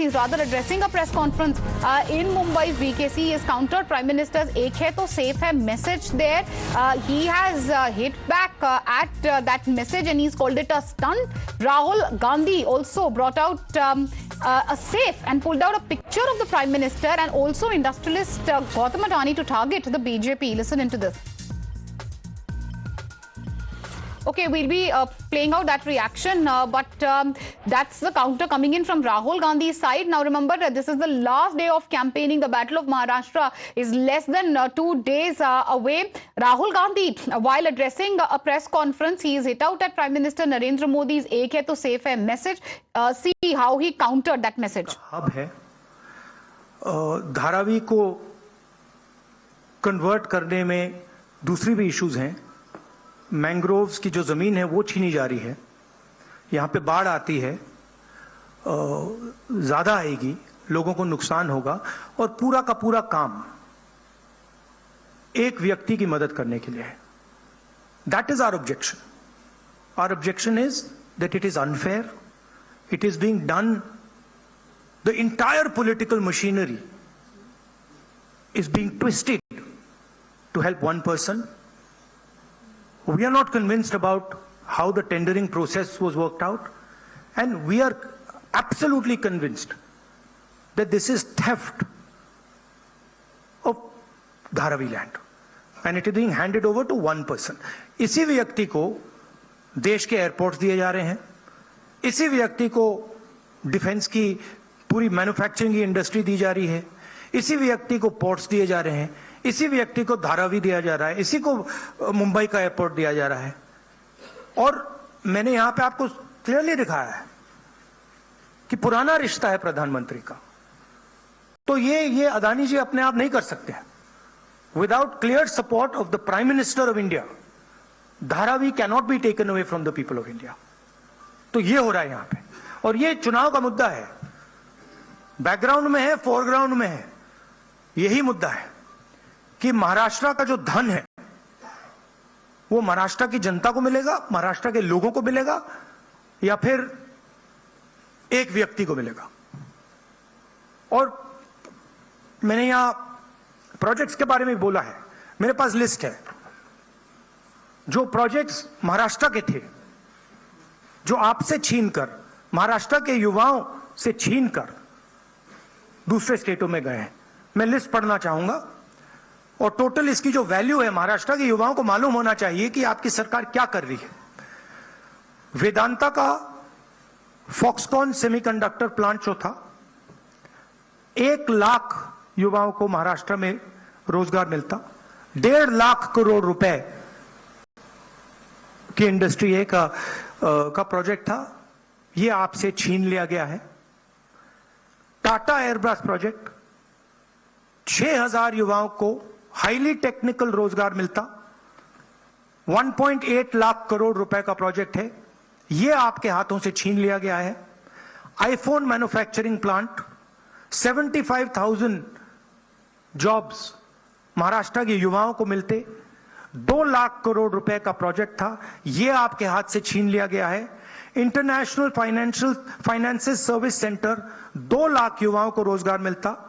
He's rather addressing a press conference in Mumbai. VKC has countered Prime Minister's "Ek hai to safe hai" message there. He has hit back at that message and he's called it a stunt. Rahul Gandhi also brought out a safe and pulled out a picture of the Prime Minister and also industrialist Gautam Adani to target the BJP. Listen into this. Okay, we'll be playing out that reaction, but that's the counter coming in from Rahul Gandhi's side. Now remember, this is the last day of campaigning. The Battle of Maharashtra is less than 2 days away. Rahul Gandhi, while addressing a press conference, he is hit out at Prime Minister Narendra Modi's "Ek hai to safe hai" message. See how he countered that message. Hub है धारावी को convert करने में दूसरी भी issues हैं. Mangroves की जो जमीन है वो छीनी जा रही है. यहाँ पे बाढ़ आती है, ज्यादा आएगी, लोगों को नुकसान होगा और पूरा का पूरा काम एक व्यक्ति की मदद करने के लिए है. That is our objection. Our objection is that it is unfair. It is being done. The entire political machinery is being twisted to help one person. We are not convinced about how the tendering process was worked out, and we are absolutely convinced that this is theft of Dharavi land and it is being handed over to one person. इसी व्यक्ति को देश के airports दिए जा रहे हैं, इसी व्यक्ति को डिफेंस की पूरी मैन्युफैक्चरिंग की इंडस्ट्री दी जा रही है, इसी व्यक्ति को पोर्ट्स दिए जा रहे हैं, इसी व्यक्ति को धारावी दिया जा रहा है, इसी को मुंबई का एयरपोर्ट दिया जा रहा है. और मैंने यहां पे आपको क्लियरली दिखाया है कि पुराना रिश्ता है प्रधानमंत्री का. तो ये अदानी जी अपने आप नहीं कर सकते हैं. Without clear support of the prime minister of India, Dharavi can not be taken away from the people of India. तो ये हो रहा है यहां पे, और ये चुनाव का मुद्दा है. बैकग्राउंड में है, फोरग्राउंड में है. यही मुद्दा है कि महाराष्ट्र का जो धन है वो महाराष्ट्र की जनता को मिलेगा, महाराष्ट्र के लोगों को मिलेगा, या फिर एक व्यक्ति को मिलेगा. और मैंने यहां प्रोजेक्ट्स के बारे में बोला है. मेरे पास लिस्ट है जो प्रोजेक्ट्स महाराष्ट्र के थे, जो आपसे छीनकर, महाराष्ट्र के युवाओं से छीनकर दूसरे स्टेटों में गए हैं. मैं लिस्ट पढ़ना चाहूंगा, और टोटल इसकी जो वैल्यू है महाराष्ट्र के युवाओं को मालूम होना चाहिए कि आपकी सरकार क्या कर रही है. वेदांता का फॉक्सकॉन सेमीकंडक्टर प्लांट जो था, 1 लाख युवाओं को महाराष्ट्र में रोजगार मिलता. 1.5 लाख करोड़ रुपए की इंडस्ट्री का प्रोजेक्ट था. यह आपसे छीन लिया गया है. टाटा एयरब्रश प्रोजेक्ट, 6,000 युवाओं को हाईली टेक्निकल रोजगार मिलता. 1.8 लाख करोड़ रुपए का प्रोजेक्ट है, यह आपके हाथों से छीन लिया गया है. IPhone manufacturing plant, 75,000 jobs Maharashtra के युवाओं को मिलते. 2 लाख करोड़ रुपए का प्रोजेक्ट था, यह आपके हाथ से छीन लिया गया है. International finances service centre, 2 lakh युवाओं को रोजगार मिलता.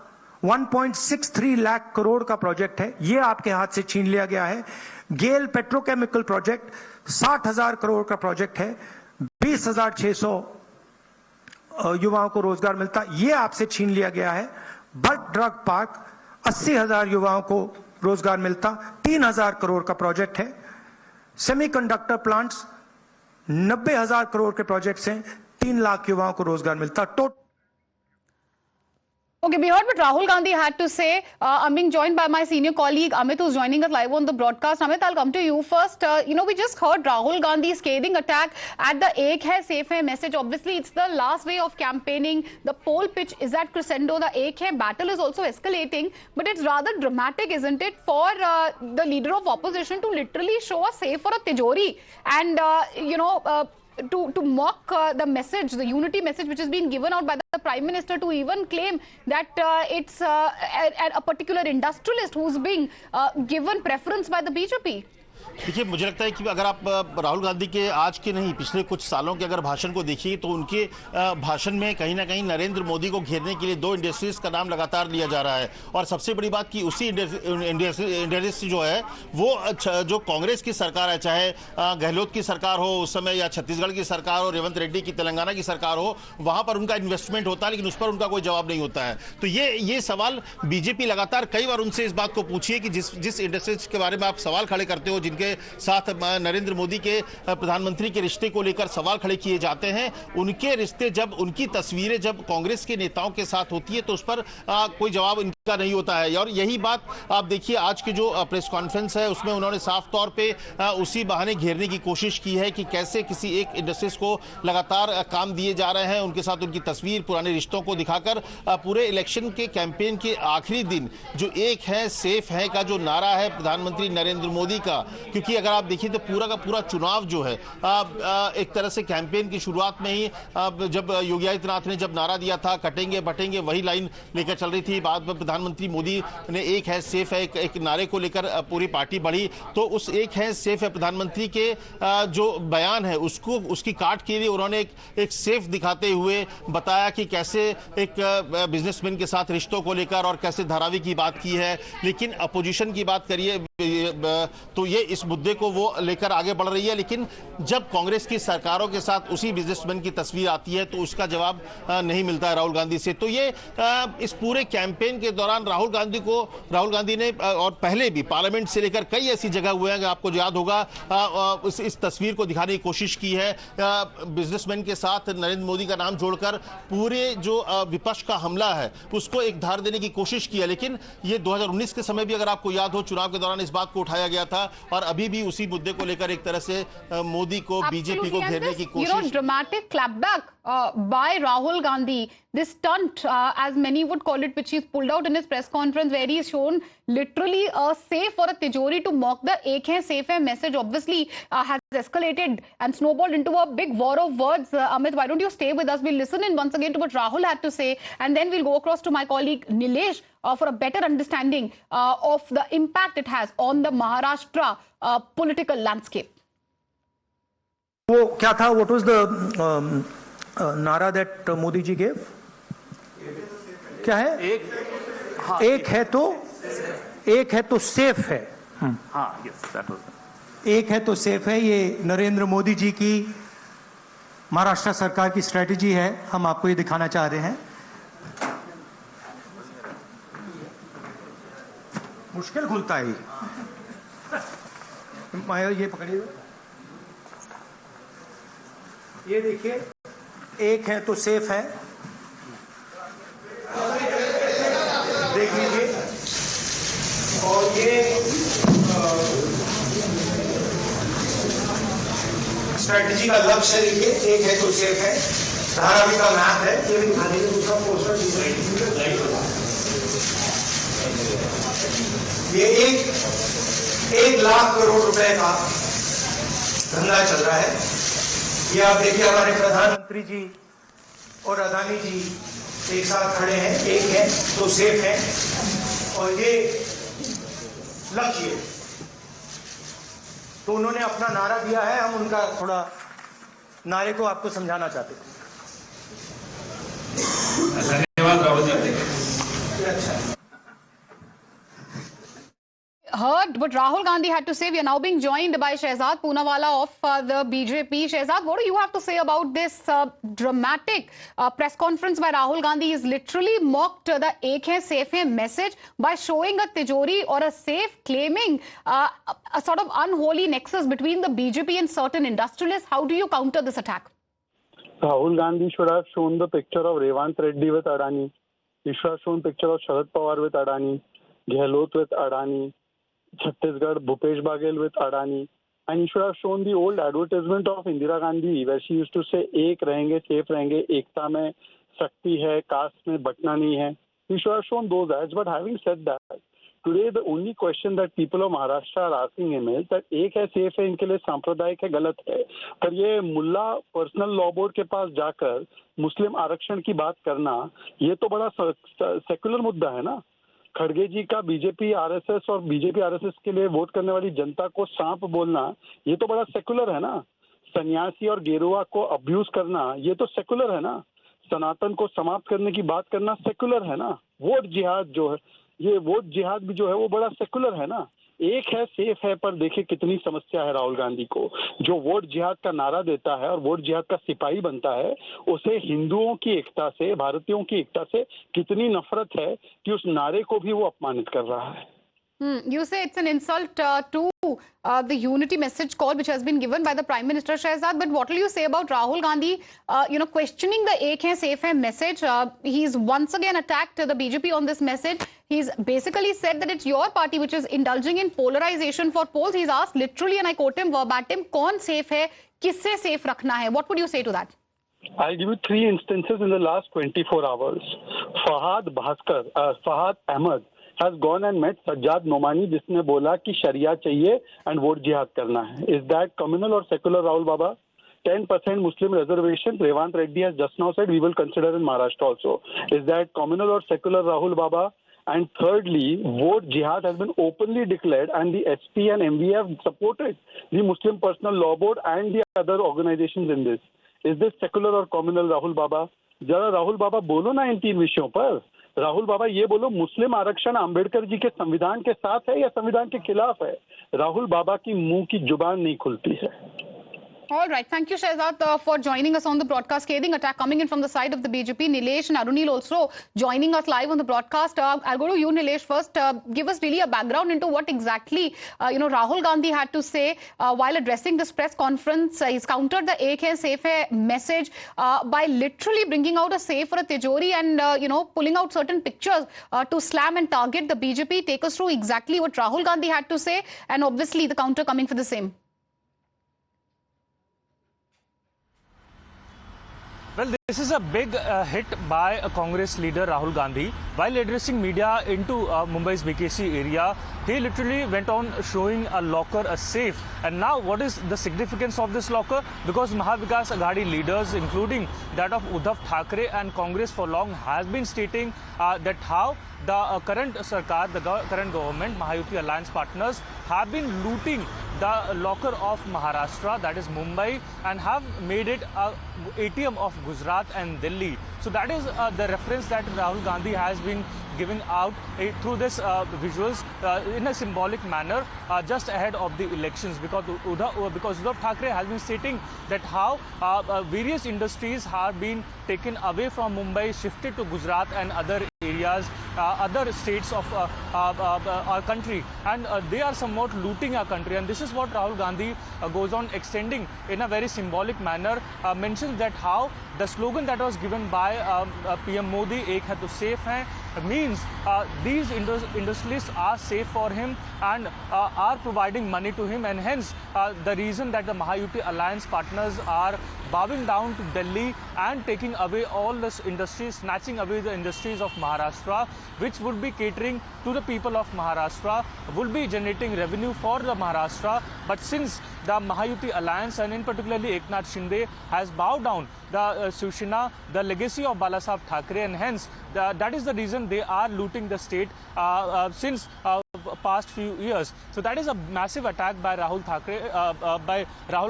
1.63 लाख करोड़ का प्रोजेक्ट है, यह आपके हाथ से छीन लिया गया है. गेल पेट्रोकेमिकल प्रोजेक्ट, 60,000 करोड़ का प्रोजेक्ट है, 20,600 युवाओं को रोजगार मिलता, यह आपसे छीन लिया गया है. बट ड्रग पार्क, 80,000 युवाओं को रोजगार मिलता, 3,000 करोड़ का प्रोजेक्ट है. सेमीकंडक्टर प्लांट्स, 90,000 करोड़ के प्रोजेक्ट्स हैं, 3 लाख युवाओं को रोजगार मिलता. Okay, we heard what Rahul Gandhi had to say. I'm being joined by my senior colleague Amit, who's joining us live on the broadcast. Amit, I'll come to you first. We just heard Rahul Gandhi's scathing attack at the "Ek hai safe hai" message. Obviously, it's the last day of campaigning. The poll pitch is at crescendo. The "Ek hai" battle is also escalating, but it's rather dramatic, isn't it, for the leader of opposition to literally show a safe or a tijori and to mock the message, the unity message which is being given out by the Prime Minister, to even claim that it's a particular industrialist who's being given preference by the BJP. देखिए, मुझे लगता है कि अगर आप राहुल गांधी के आज के नहीं पिछले कुछ सालों के अगर भाषण को देखिए तो उनके भाषण में कहीं ना कहीं नरेंद्र मोदी को घेरने के लिए दो इंडस्ट्रीज का नाम लगातार लिया जा रहा है। और सबसे बड़ी बात कि उसी इंडस्ट्री जो है वो जो कांग्रेस की सरकार है, चाहे गहलोत की सरकार हो उस समय या छत्तीसगढ़ की सरकार हो, रेवंत रेड्डी की तेलंगाना की सरकार हो, वहां पर उनका इन्वेस्टमेंट होता है लेकिन उस पर उनका कोई जवाब नहीं होता है। तो ये सवाल बीजेपी लगातार कई बार उनसे इस बात को पूछी है कि जिस इंडस्ट्रीज के बारे में आप सवाल खड़े करते हो, जिनके साथ नरेंद्र मोदी के प्रधानमंत्री के रिश्ते को लेकर सवाल खड़े किए जाते हैं, उनके रिश्ते जब उनकी तस्वीरें जब कांग्रेस के नेताओं के साथ होती है तो उस पर कोई जवाब इनका नहीं होता है। और यही बात आप देखिए आज की जो प्रेस कॉन्फ्रेंस है उसमें उन्होंने साफ तौर पे उसी बहाने घेरने की कोशिश की है कि कैसे किसी एक इंडस्ट्रीज को लगातार काम दिए जा रहे हैं, उनके साथ उनकी तस्वीर पुराने रिश्तों को दिखाकर पूरे इलेक्शन के कैंपेन के आखिरी दिन जो एक है सेफ है का जो नारा है प्रधानमंत्री नरेंद्र मोदी का, क्योंकि अगर आप देखिए तो पूरा का पूरा चुनाव जो है एक तरह से कैंपेन की शुरुआत में ही जब योगी आदित्यनाथ ने जब नारा दिया था कटेंगे बटेंगे वही लाइन लेकर चल रही थी। बाद में प्रधानमंत्री मोदी ने एक है सेफ है एक नारे को लेकर पूरी पार्टी बढ़ी। तो उस एक है सेफ है प्रधानमंत्री के जो बयान है उसको उसकी काट के लिए उन्होंने एक सेफ दिखाते हुए बताया कि कैसे एक बिजनेसमैन के साथ रिश्तों को लेकर और कैसे धारावी की बात की है। लेकिन अपोजिशन की बात करिए तो ये इस मुद्दे को वो लेकर आगे बढ़ रही है, लेकिन जब कांग्रेस की सरकारों के साथ उसी बिजनेसमैन की तस्वीर आती है तो उसका जवाब नहीं मिलता है राहुल गांधी से। तो ये इस पूरे कैंपेन के दौरान राहुल गांधी ने और पहले भी पार्लियामेंट से लेकर कई ऐसी जगह हुए हैं, आपको याद होगा इस तस्वीर को दिखाने की कोशिश की है बिजनेसमैन के साथ नरेंद्र मोदी का नाम जोड़कर पूरे जो विपक्ष का हमला है उसको एक धार देने की कोशिश की है। लेकिन ये 2019 के समय भी अगर आपको याद हो चुनाव के दौरान इस बात को उठाया गया था और अभी भी उसी मुद्दे को लेकर एक तरह से मोदी को बीजेपी को घेरने की कोशिश। Dramatic clapback by Rahul Gandhi, this stunt as many would call it, which he's pulled out in his press conference where he's shown literally a safe or a tijori to mock the ek hai safe hai message, obviously has escalated and snowballed into a big war of words. Amit, why don't you stay with us? We'll listen in once again to what Rahul had to say and then we'll go across to my colleague Nilesh for a better understanding of the impact it has on the Maharashtra political landscape. वो क्या था? What was the नारा that Modi ji gave? क्या है? एक है तो safe है। हाँ, yes, that was it. एक है तो सेफ है। ये नरेंद्र मोदी जी की महाराष्ट्र सरकार की स्ट्रेटजी है। हम आपको ये दिखाना चाह रहे हैं। मुश्किल खुलता है ये पकड़िए, ये देखिए, एक है तो सेफ है, देख लीजिए। और ये स्ट्रेटजी का लक्ष्य देखिए, एक है तो सेफ है। धारावी का मैप है, ये भी दिखाने के दूसरा पोस्टर ये 1 लाख करोड़ रुपए का धंधा चल रहा है। ये आप देखिए हमारे प्रधानमंत्री जी और अदानी जी एक साथ खड़े हैं, एक है तो सेफ है और ये लक्ष्य। तो उन्होंने अपना नारा दिया है, हम उनका थोड़ा नारे को आपको समझाना चाहते हैं। धन्यवाद राहुल जी। अच्छा, heard what Rahul Gandhi had to say. We are now being joined by Shehzad Poonawalla of the BJP. Shehzad, what do you have to say about this dramatic press conference by Rahul Gandhi? He's literally mocked the Ek Hai Safe Hai message by showing a tijori or a safe, claiming a sort of unholy nexus between the BJP and certain industrialists. How do you counter this attack? Rahul Gandhi should have shown the picture of Revanth Reddy with Adani. He should have shown picture of Sharad Pawar with Adani, Gehlot with Adani, Chhattisgarh, Bhupesh Baghel with Adani, and he should have shown the old advertisement of Indira Gandhi where she used to say, "एक रहेंगे, safe रहेंगे, एकता में शक्ति है, cast में बटना नहीं है." He should have shown those ads. But having said that, today the only question that people of Maharashtra are asking him is that एक है safe है इनके लिए सांप्रदायिक है, गलत है, पर ये मुल्ला पर्सनल लॉ बोर्ड के पास जाकर मुस्लिम आरक्षण की बात करना ये तो बड़ा सेक्युलर मुद्दा है ना। खड़गे जी का बीजेपी आरएसएस और बीजेपी आरएसएस के लिए वोट करने वाली जनता को सांप बोलना, ये तो बड़ा सेकुलर है ना। सन्यासी और गेरुआ को अब्यूज करना, ये तो सेकुलर है ना। सनातन को समाप्त करने की बात करना सेकुलर है ना। वोट जिहाद जो है, ये वोट जिहाद भी जो है वो बड़ा सेकुलर है ना। एक है सेफ है, पर देखिए कितनी समस्या है राहुल गांधी को। जो वोट जिहाद का नारा देता है और वोट जिहाद का सिपाही बनता है, उसे हिंदुओं की एकता से, भारतीयों की एकता से कितनी नफरत है कि उस नारे को भी वो अपमानित कर रहा है। You say it's an insult to the unity message call which has been given by the Prime Minister Shehzad. But what will you say about Rahul Gandhi, questioning the "Ek hai, safe hai" message? He's once again attacked the BJP on this message. He's basically said that it's your party which is indulging in polarization for polls. He's asked literally, and I quote him verbatim, "Kaun safe hai? Kisse safe rakhna hai?" What would you say to that? I'll give you 3 instances in the last 24 hours. Fahad Ahmed has gone and met Sajjad Nomani, जिसने बोला कि शरिया चाहिए and vote जिहाद करना है. Is that communal or secular, Rahul Baba? 10% Muslim reservation, Revant Reddy has just now said we will consider in Maharashtra also. Is that communal or secular, Rahul Baba? And thirdly, vote jihad has been openly declared and the SP and MV have supported the Muslim Personal Law Board and the other organizations in this. Is this secular or communal, Rahul Baba? जरा राहुल बाबा बोलो ना इन 3 विषयों पर. राहुल बाबा ये बोलो, मुस्लिम आरक्षण अंबेडकर जी के संविधान के साथ है या संविधान के खिलाफ है? राहुल बाबा की मुंह की जुबान नहीं खुलती है. All right. Thank you, Shehzad, for joining us on the broadcast. Scathing attack coming in from the side of the BJP. Nilesh and Arunil also joining us live on the broadcast. I'll go to you, Nilesh, first. Give us really a background into what exactly, Rahul Gandhi had to say while addressing this press conference. He's countered the "Ek hai, safe hai" message by literally bringing out a safe or a tijori and, pulling out certain pictures to slam and target the BJP. Take us through exactly what Rahul Gandhi had to say and obviously the counter coming for the same. Well, this is a big hit by a Congress leader Rahul Gandhi. While addressing media into Mumbai's BKC area, he literally went on showing a locker, a safe. And now what is the significance of this locker? Because Mahavikas Aghadi leaders, including that of Uddhav Thackeray and Congress for long, has been stating that how the current Sarkar, the current government, Mahayuti alliance partners, have been looting the locker of Maharashtra, that is Mumbai, and have made it a ATM of Gujarat and Delhi. So that is the reference that Rahul Gandhi has been giving out through this visuals in a symbolic manner just ahead of the elections, because Uddhav Thackeray has been stating that how various industries have been taken away from Mumbai, shifted to Gujarat and other areas, other states of our country, and they are somewhat looting our country. And this is what Rahul Gandhi goes on extending in a very symbolic manner, mentions that how the slogan that was given by PM Modi, "Ek hai to safe hai," means these industrialists are safe for him and are providing money to him, and hence the reason that the Mahayuti alliance partners are bowing down to Delhi and taking away all this industries, snatching away the industries of Maharashtra, which would be catering to the people of Maharashtra, would be generating revenue for the Maharashtra. But since the Mahayuti alliance and in particularly Eknath Shinde has bowed down the Shiv Sena, the legacy of Balasaheb Thackeray, and hence that is the reason they are looting the state since past few years. So that is a massive attack by Rahul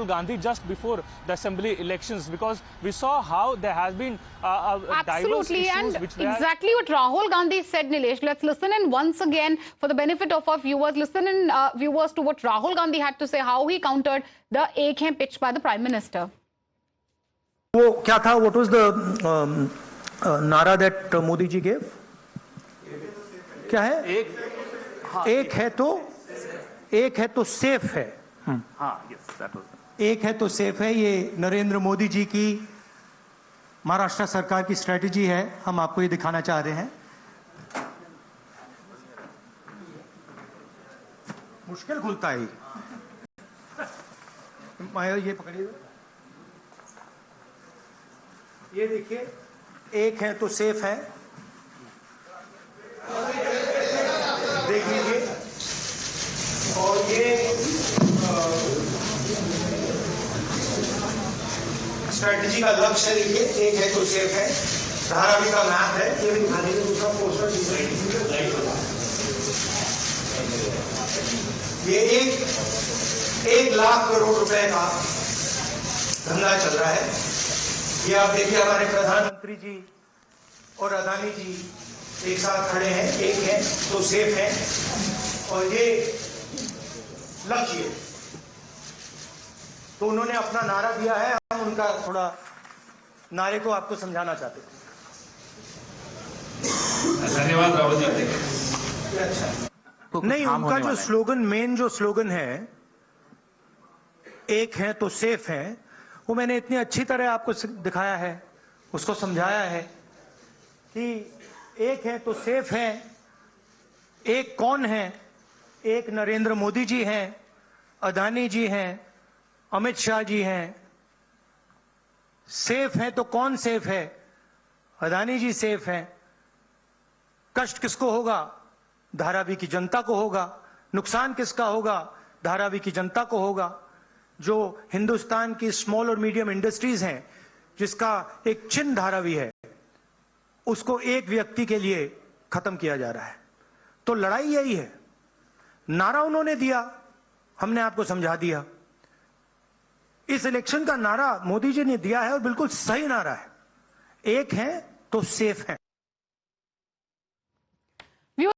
Gandhi just before the assembly elections, because we saw how there has been diverse issues, and which exactly what Rahul Gandhi said. Nilesh, let's listen in once again for the benefit of our viewers. Listen in, viewers, to what Rahul Gandhi had to say, how he countered the "Ek hai" pitch by the Prime Minister. वो क्या था? What was the नारा that Modi ji gave? क्या है? एक है तो safe है. yes, that was it. एक है तो सेफ है. ये नरेंद्र मोदी जी की महाराष्ट्र सरकार की स्ट्रेटजी है. हम आपको ये दिखाना चाह रहे हैं. मुश्किल खुलता है ये पकड़िए. ये देखिए, एक है तो सेफ है. देख लीजिए. और ये स्ट्रेटजी का लक्ष्य है. देखिए, एक है तो सेफ है. धारावी का मैप है. ये भी दिखा दीजिए. दूसरा पोस्टर ये 1 लाख करोड़ रुपए का धंधा चल रहा है। ये आप देखिए, हमारे प्रधानमंत्री जी और अदानी जी एक साथ खड़े हैं, एक है तो सेफ है, और ये लक्ष्य है। तो उन्होंने अपना नारा दिया है, हम उनका थोड़ा नारे को आपको समझाना चाहते हैं। धन्यवाद राहुल जी। अच्छा नहीं, उनका जो स्लोगन, मेन जो स्लोगन है, एक है तो सेफ है, वो मैंने इतनी अच्छी तरह आपको दिखाया है, उसको समझाया है कि एक है तो सेफ है। एक कौन है? एक नरेंद्र मोदी जी हैं, अदानी जी हैं, अमित शाह जी हैं। सेफ है तो कौन सेफ है? अदानी जी सेफ हैं। कष्ट किसको होगा? धारावी की जनता को होगा। नुकसान किसका होगा? धारावी की जनता को होगा। जो हिंदुस्तान की स्मॉल और मीडियम इंडस्ट्रीज हैं, जिसका एक चिन्ह धारावी है, उसको एक व्यक्ति के लिए खत्म किया जा रहा है। तो लड़ाई यही है। नारा उन्होंने दिया, हमने आपको समझा दिया। इस इलेक्शन का नारा मोदी जी ने दिया है और बिल्कुल सही नारा है। एक है तो सेफ है।